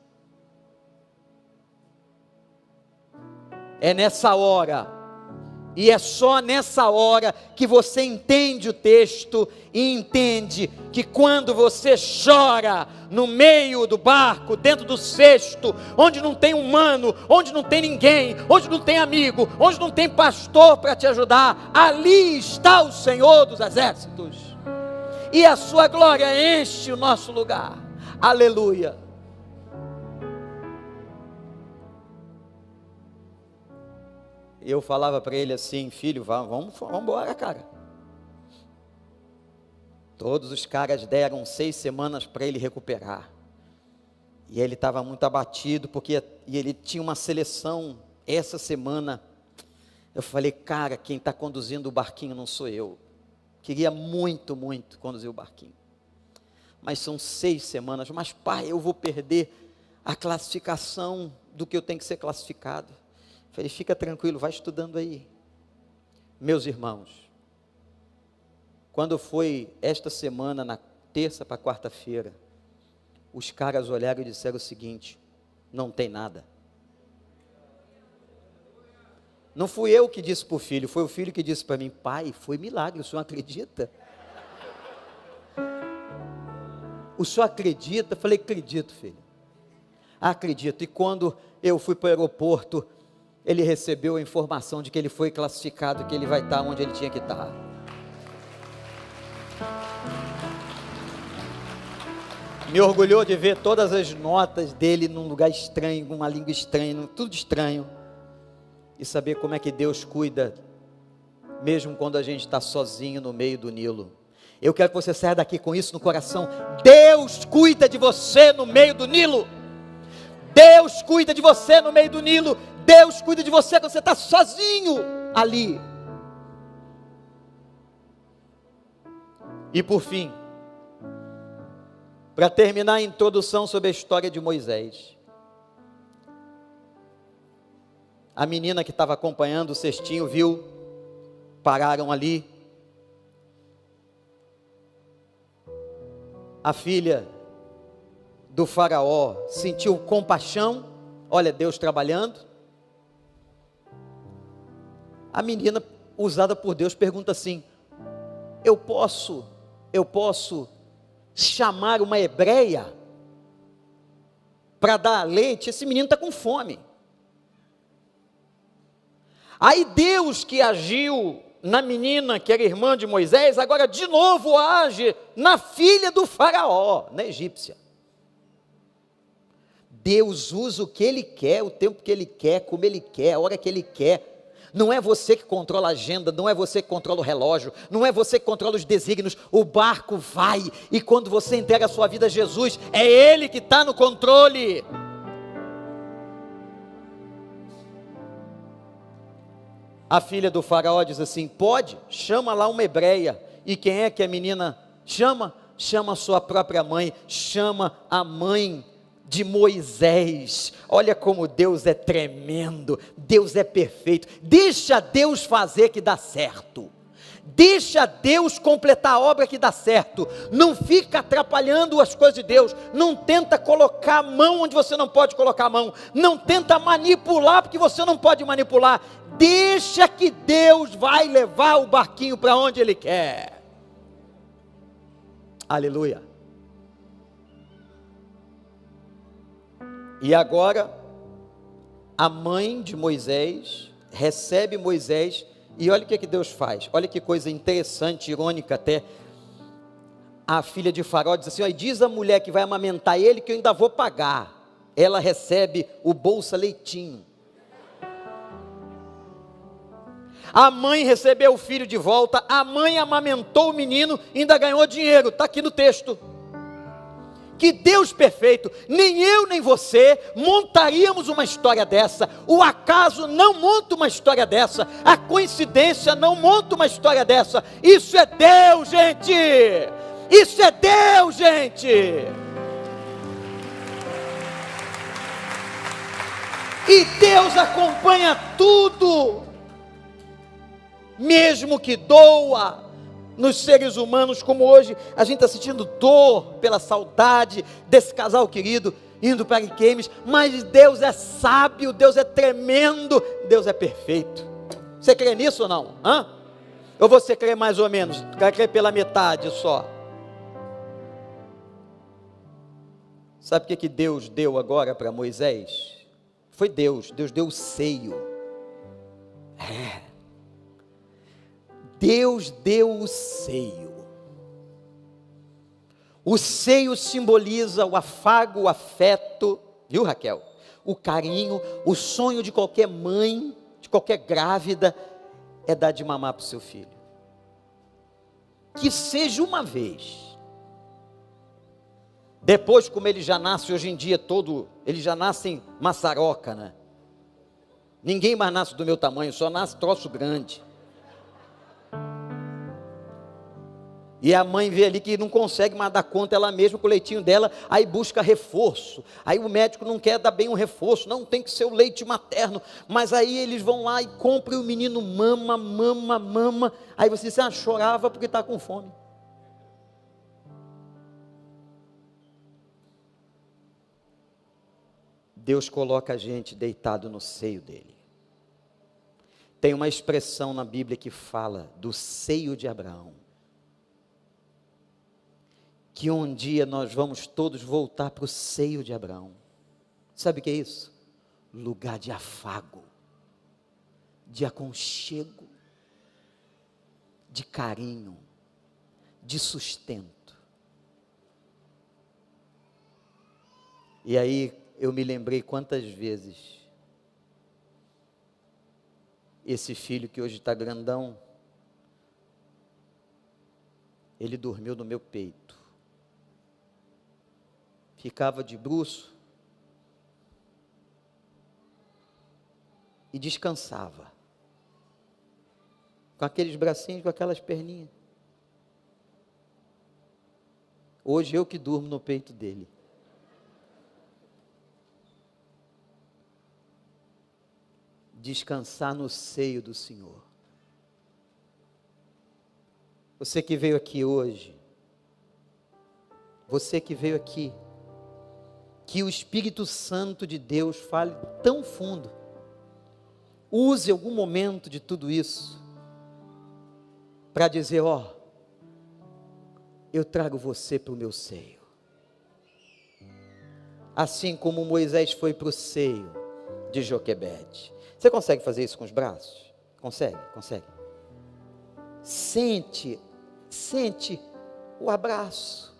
É nessa hora, e é só nessa hora que você entende o texto e entende que quando você chora no meio do barco, dentro do cesto, onde não tem humano, onde não tem ninguém, onde não tem amigo, onde não tem pastor para te ajudar, ali está o Senhor dos Exércitos, e a sua glória enche o nosso lugar. Aleluia. Eu falava para ele assim: filho, vamos embora, cara. Todos os caras deram 6 semanas para ele recuperar. E ele estava muito abatido, porque ele tinha uma seleção essa semana. Eu falei: cara, quem está conduzindo o barquinho não sou eu. Queria muito, muito conduzir o barquinho. Mas são 6 semanas. Mas pai, eu vou perder a classificação do que eu tenho que ser classificado. Falei: fica tranquilo, vai estudando aí. Meus irmãos, quando foi esta semana, na terça para quarta-feira, os caras olharam e disseram o seguinte: não tem nada. Não fui eu que disse para o filho, foi o filho que disse para mim: pai, foi milagre, o senhor acredita? O senhor acredita? Eu falei: acredito, filho, acredito. E quando eu fui para o aeroporto, ele recebeu a informação de que ele foi classificado, que ele vai estar onde ele tinha que estar. Me orgulhou de ver todas as notas dele num lugar estranho, com uma língua estranha, tudo estranho. e saber como é que Deus cuida, mesmo quando a gente está sozinho no meio do Nilo. Eu quero que você saia daqui com isso no coração. Deus cuida de você no meio do Nilo. Deus cuida de você no meio do Nilo. Deus cuida de você quando você está sozinho ali. E por fim, para terminar a introdução sobre a história de Moisés, a menina que estava acompanhando o cestinho viu, pararam ali. A filha do faraó sentiu compaixão, olha Deus trabalhando. A menina usada por Deus pergunta assim: eu posso chamar uma hebreia para dar leite? Esse menino está com fome. Aí Deus, que agiu na menina que era irmã de Moisés, agora de novo age na filha do faraó, na egípcia. Deus usa o que Ele quer, o tempo que Ele quer, como Ele quer, a hora que Ele quer. Não é você que controla a agenda, não é você que controla o relógio, não é você que controla os desígnios. O barco vai, e quando você entrega a sua vida a Jesus, é Ele que está no controle. A filha do faraó diz assim: pode, chama lá uma hebreia. E quem é que a menina chama? Chama a sua própria mãe, chama a mãe de Moisés. Olha como Deus é tremendo, Deus é perfeito. Deixa Deus fazer que dá certo. Deixa Deus completar a obra que dá certo. Não fica atrapalhando as coisas de Deus. Não tenta colocar a mão onde você não pode colocar a mão. Não tenta manipular porque você não pode manipular. Deixa que Deus vai levar o barquinho para onde Ele quer. Aleluia. E agora, a mãe de Moisés recebe Moisés, e olha o que Deus faz. Olha que coisa interessante, irônica até. A filha de Faraó diz assim: ó, diz a mulher que vai amamentar ele que eu ainda vou pagar. Ela recebe o bolsa leitinho. A mãe recebeu o filho de volta, a mãe amamentou o menino e ainda ganhou dinheiro, está aqui no texto. Que Deus perfeito, nem eu nem você montaríamos uma história dessa. O acaso não monta uma história dessa, a coincidência não monta uma história dessa. Isso é Deus, gente. Isso é Deus, gente. E Deus acompanha tudo, mesmo que doa nos seres humanos, como hoje a gente está sentindo dor pela saudade desse casal querido indo para Ariquemes, mas Deus é sábio, Deus é tremendo, Deus é perfeito. Você crê nisso ou não? Ou você crê mais ou menos? Vai crer pela metade só? Sabe o que Deus deu agora para Moisés? Foi Deus deu o seio. Deus deu o seio. O seio simboliza o afago, o afeto, viu, Raquel? O carinho, o sonho de qualquer mãe, de qualquer grávida, é dar de mamar para o seu filho. Que seja uma vez. Depois, como ele já nasce hoje em dia todo, ele já nasce em maçaroca, né? Ninguém mais nasce do meu tamanho, só nasce troço grande. E a mãe vê ali que não consegue mais dar conta ela mesma com o leitinho dela, aí busca reforço. Aí o médico não quer dar bem um reforço, não, tem que ser o leite materno. Mas aí eles vão lá e compram e o menino mama. Aí você diz, chorava porque está com fome. Deus coloca a gente deitado no seio dele. Tem uma expressão na Bíblia que fala do seio de Abraão. Que um dia nós vamos todos voltar para o seio de Abraão. Sabe o que é isso? Lugar de afago, de aconchego, de carinho, de sustento. E aí eu me lembrei quantas vezes esse filho que hoje está grandão, ele dormiu no meu peito, ficava de bruço e descansava, com aqueles bracinhos, com aquelas perninhas. Hoje eu que durmo no peito dele. Descansar no seio do Senhor. Você que veio aqui hoje, você que veio aqui, que o Espírito Santo de Deus fale tão fundo, use algum momento de tudo isso, para dizer, ó, eu trago você para o meu seio, assim como Moisés foi para o seio de Joquebede. Você consegue fazer isso com os braços? Consegue? Sente o abraço.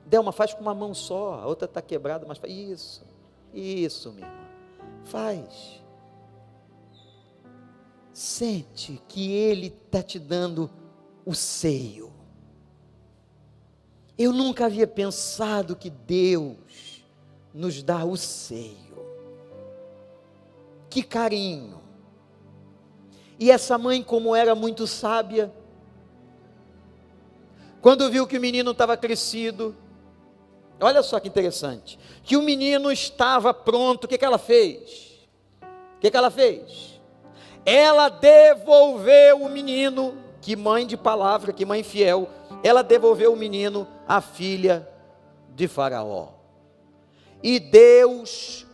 Delma, faz com uma mão só, a outra está quebrada, mas faz isso, minha irmã, faz. Sente que Ele está te dando o seio. Eu nunca havia pensado que Deus nos dá o seio. Que carinho. E essa mãe, como era muito sábia, quando viu que o menino estava crescido, olha só que interessante, que o menino estava pronto, o que ela fez? Ela devolveu o menino, que mãe de palavra, que mãe fiel, ela devolveu o menino à filha de Faraó. E Deus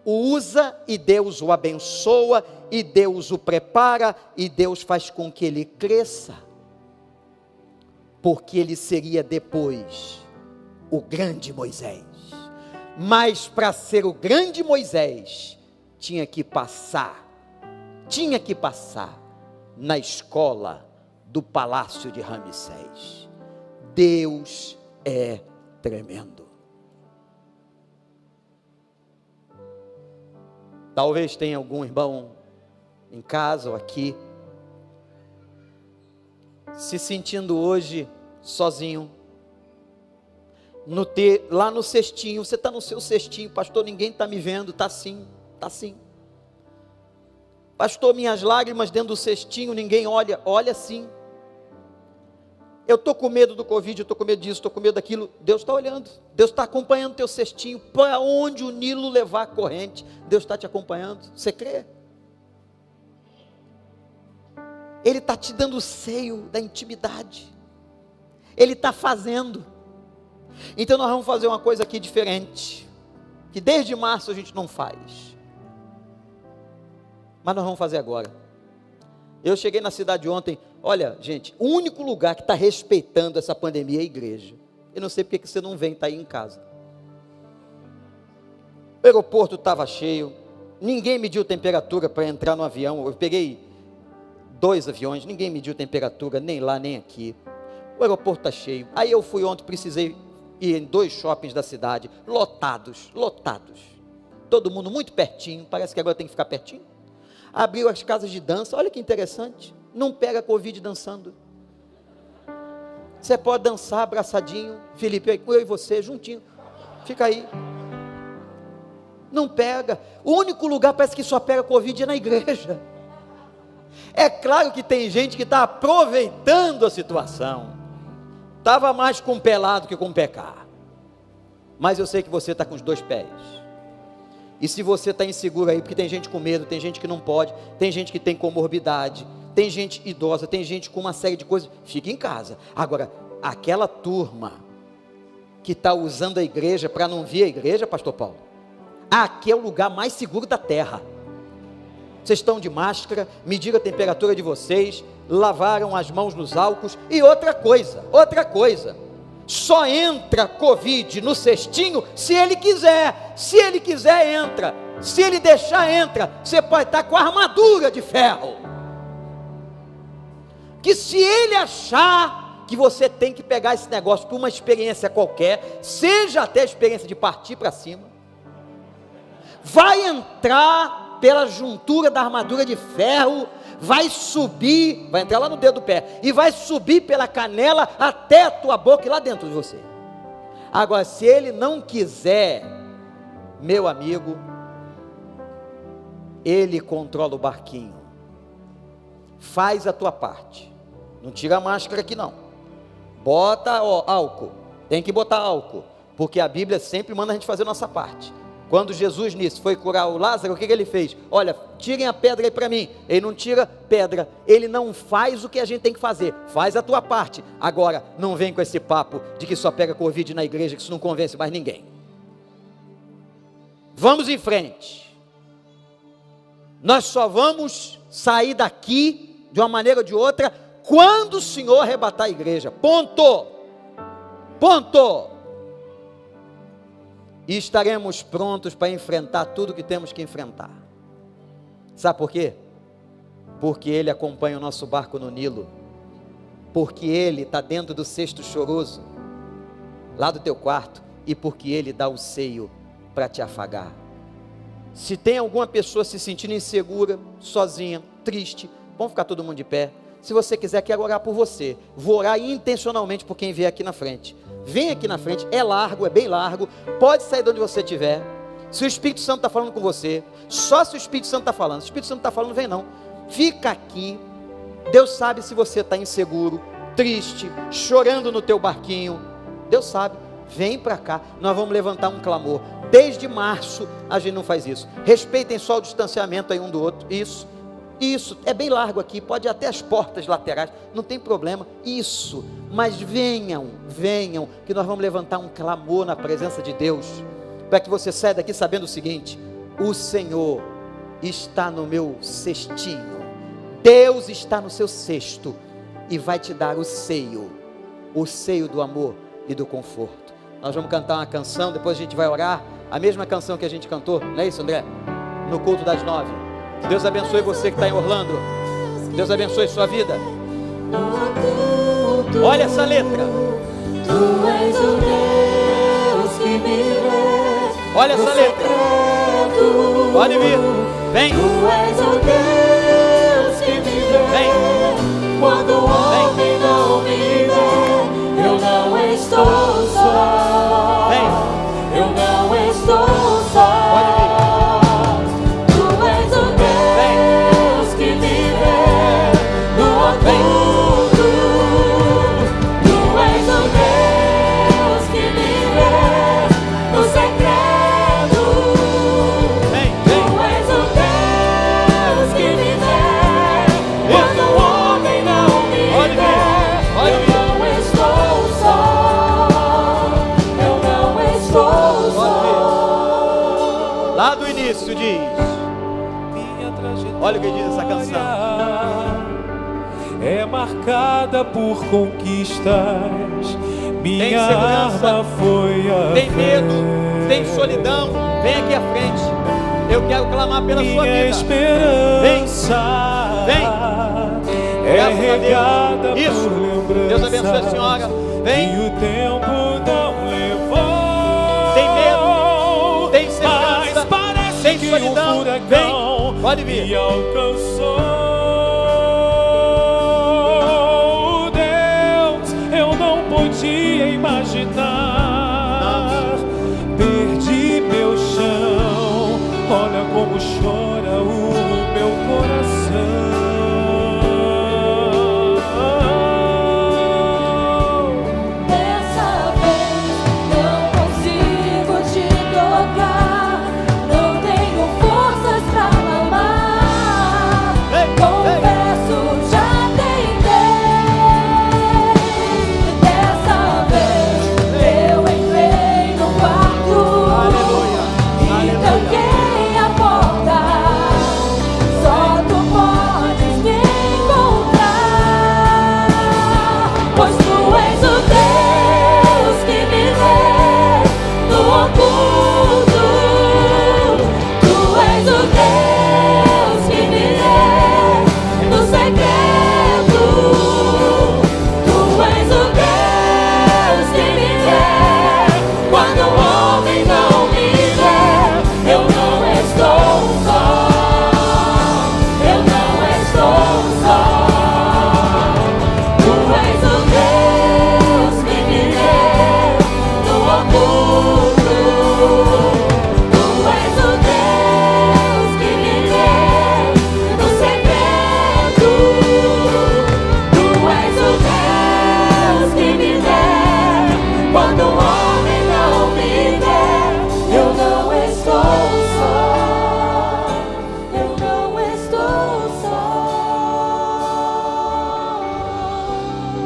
o usa, e Deus o abençoa, e Deus o prepara, e Deus faz com que ele cresça, porque ele seria depois o grande Moisés. Mas para ser o grande Moisés, tinha que passar na escola do palácio de Ramsés. Deus é tremendo. Talvez tenha algum irmão em casa ou aqui, se sentindo hoje sozinho, lá no cestinho, você está no seu cestinho, pastor, ninguém está me vendo, está sim, pastor, minhas lágrimas dentro do cestinho, ninguém olha sim, eu estou com medo do Covid, eu estou com medo disso, estou com medo daquilo, Deus está olhando, Deus está acompanhando o teu cestinho, para onde o Nilo levar a corrente, Deus está te acompanhando, você crê? Ele está te dando o seio da intimidade, Ele está fazendo. Então nós vamos fazer uma coisa aqui diferente, que desde março a gente não faz, mas nós vamos fazer agora. Eu cheguei na cidade ontem, olha gente, o único lugar que está respeitando essa pandemia é a igreja. Eu não sei porque que você não vem, está aí em casa. O aeroporto estava cheio, ninguém mediu temperatura para entrar no avião. Eu peguei 2 aviões, ninguém mediu temperatura, nem lá nem aqui. O aeroporto está cheio. Aí eu fui ontem, precisei ir em 2 shoppings da cidade, lotados, todo mundo muito pertinho, parece que agora tem que ficar pertinho. Abriu as casas de dança, olha que interessante, não pega Covid dançando, você pode dançar abraçadinho, Felipe, eu e você, juntinho, fica aí, não pega. O único lugar parece que só pega Covid é na igreja. É claro que tem gente que está aproveitando a situação, estava mais com pelado que com pecar, mas eu sei que você está com os 2 pés, e se você está inseguro aí, porque tem gente com medo, tem gente que não pode, tem gente que tem comorbidade, tem gente idosa, tem gente com uma série de coisas, fica em casa. Agora, aquela turma que está usando a igreja para não vir a igreja, pastor Paulo, aqui é o lugar mais seguro da terra. Vocês estão de máscara, mediram a temperatura de vocês, lavaram as mãos nos álcools, e outra coisa, só entra Covid no cestinho se ele quiser entra, se ele deixar entra, você pode estar com a armadura de ferro, que se ele achar que você tem que pegar esse negócio por uma experiência qualquer, seja até a experiência de partir para cima, vai entrar pela juntura da armadura de ferro, vai subir, vai entrar lá no dedo do pé, e vai subir pela canela até a tua boca e lá dentro de você. Agora, se ele não quiser, meu amigo, ele controla o barquinho. Faz a tua parte. Não tira a máscara aqui não. Bota álcool. Tem que botar álcool, porque a Bíblia sempre manda a gente fazer a nossa parte. Quando Jesus nisso foi curar o Lázaro, o que ele fez? Olha, tirem a pedra aí para mim. Ele não tira pedra, ele não faz o que a gente tem que fazer. Faz a tua parte. Agora, não vem com esse papo de que só pega Covid na igreja, que isso não convence mais ninguém. Vamos em frente. Nós só vamos sair daqui de uma maneira ou de outra quando o Senhor arrebatar a igreja. Ponto. Ponto. E estaremos prontos para enfrentar tudo que temos que enfrentar. Sabe por quê? Porque Ele acompanha o nosso barco no Nilo. Porque Ele está dentro do cesto choroso, lá do teu quarto. E porque Ele dá o seio para te afagar. Se tem alguma pessoa se sentindo insegura, sozinha, triste, vamos ficar todo mundo de pé. Se você quiser, quero orar por você. Vou orar intencionalmente por quem vier aqui na frente. Vem aqui na frente, é largo, é bem largo. Pode sair de onde você estiver. Se o Espírito Santo está falando com você, só se o Espírito Santo está falando. Se o Espírito Santo está falando, não vem não. Fica aqui. Deus sabe se você está inseguro, triste, chorando no teu barquinho. Deus sabe. Vem para cá, nós vamos levantar um clamor. Desde março a gente não faz isso. Respeitem só o distanciamento aí um do outro. Isso, é bem largo aqui, pode ir até as portas laterais, não tem problema, isso, mas venham, que nós vamos levantar um clamor na presença de Deus, para que você saia daqui sabendo o seguinte: o Senhor está no meu cestinho, Deus está no seu cesto, e vai te dar o seio do amor e do conforto. Nós vamos cantar uma canção, depois a gente vai orar, a mesma canção que a gente cantou, não é isso, André? No culto das 9. Deus abençoe você que está em Orlando. Deus abençoe sua vida. Olha essa letra. Tu és o Deus que me vê. Olha essa letra. Pode vir. Vem. Tu és o Deus que me vê. Vem. Quando o homem não me vê, eu não estou só. Vem. Eu não estou só. Pode vir. Isso diz. Olha o que diz essa canção. É marcada por conquistas. Minha arma foi a tem medo, tem solidão. Vem aqui à frente. Eu quero clamar pela sua vida. Esperança vem. É regada isso. Por lembranças. Deus abençoe a senhora. Vem. E o tempo não levou. Tem medo, tem segurança. Tem solidão, vem, pode vir. Me alcançou, Deus, eu não podia imaginar. Perdi meu chão, olha como chora o meu coração. Dessa vez não consigo te tocar. Não tenho forças pra amar.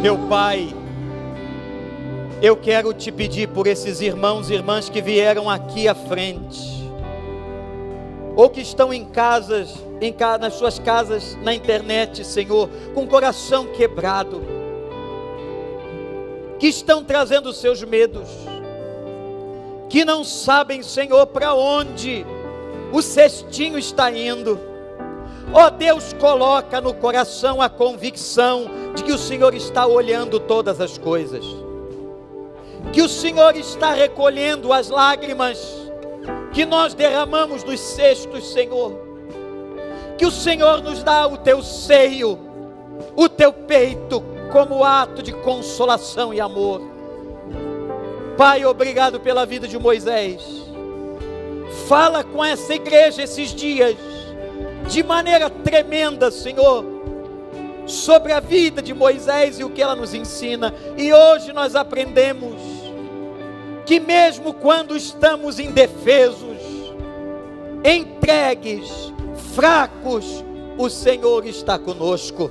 Meu Pai, eu quero te pedir por esses irmãos e irmãs que vieram aqui à frente, ou que estão em casas, nas suas casas, na internet, Senhor, com o coração quebrado, que estão trazendo os seus medos, que não sabem, Senhor, para onde o cestinho está indo. Ó Deus, coloca no coração a convicção de que o Senhor está olhando todas as coisas, que o Senhor está recolhendo as lágrimas que nós derramamos nos cestos, Senhor, que o Senhor nos dá o teu seio, o teu peito, como ato de consolação e amor. Pai, obrigado pela vida de Moisés. Fala com essa igreja esses dias, de maneira tremenda, Senhor, sobre a vida de Moisés e o que ela nos ensina. E hoje nós aprendemos que mesmo quando estamos indefesos, entregues, fracos, o Senhor está conosco.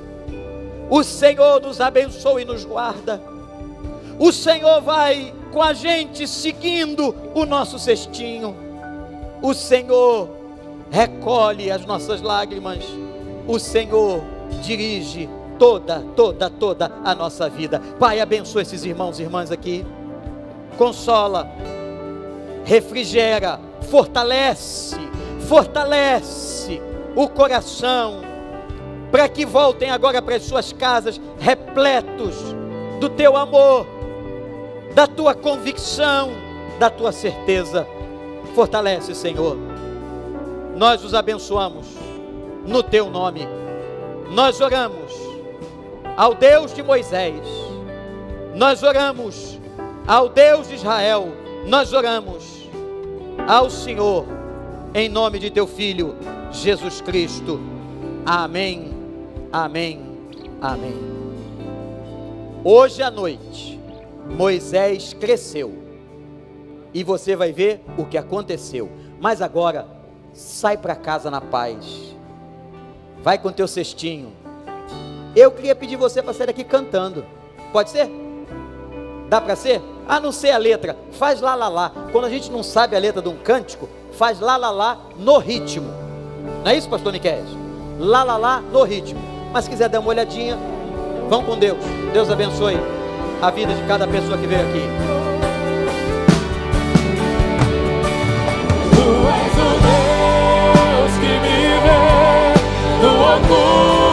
O Senhor nos abençoa e nos guarda. O Senhor vai com a gente seguindo o nosso cestinho. O Senhor recolhe as nossas lágrimas. O Senhor dirige toda a nossa vida. Pai, abençoa esses irmãos e irmãs aqui. Consola, refrigera, fortalece o coração, para que voltem agora para as suas casas repletos do teu amor, da tua convicção, da tua certeza. Fortalece, Senhor. Nós os abençoamos no teu nome. Nós oramos ao Deus de Moisés, nós oramos ao Deus de Israel, nós oramos ao Senhor, em nome de teu Filho, Jesus Cristo. Amém, amém, amém. Hoje à noite, Moisés cresceu, e você vai ver o que aconteceu. Mas agora, sai para casa na paz, vai com teu cestinho. Eu queria pedir você para sair daqui cantando, pode ser? Dá para ser? Ah, não sei a letra, faz lá, lá, lá. Quando a gente não sabe a letra de um cântico, faz lá, lá, lá no ritmo. Não é isso, pastor Niqués? Lá, lá, lá no ritmo. Mas se quiser dar uma olhadinha, vão com Deus. Deus abençoe a vida de cada pessoa que veio aqui. Tu és o Deus que me vê no oculto.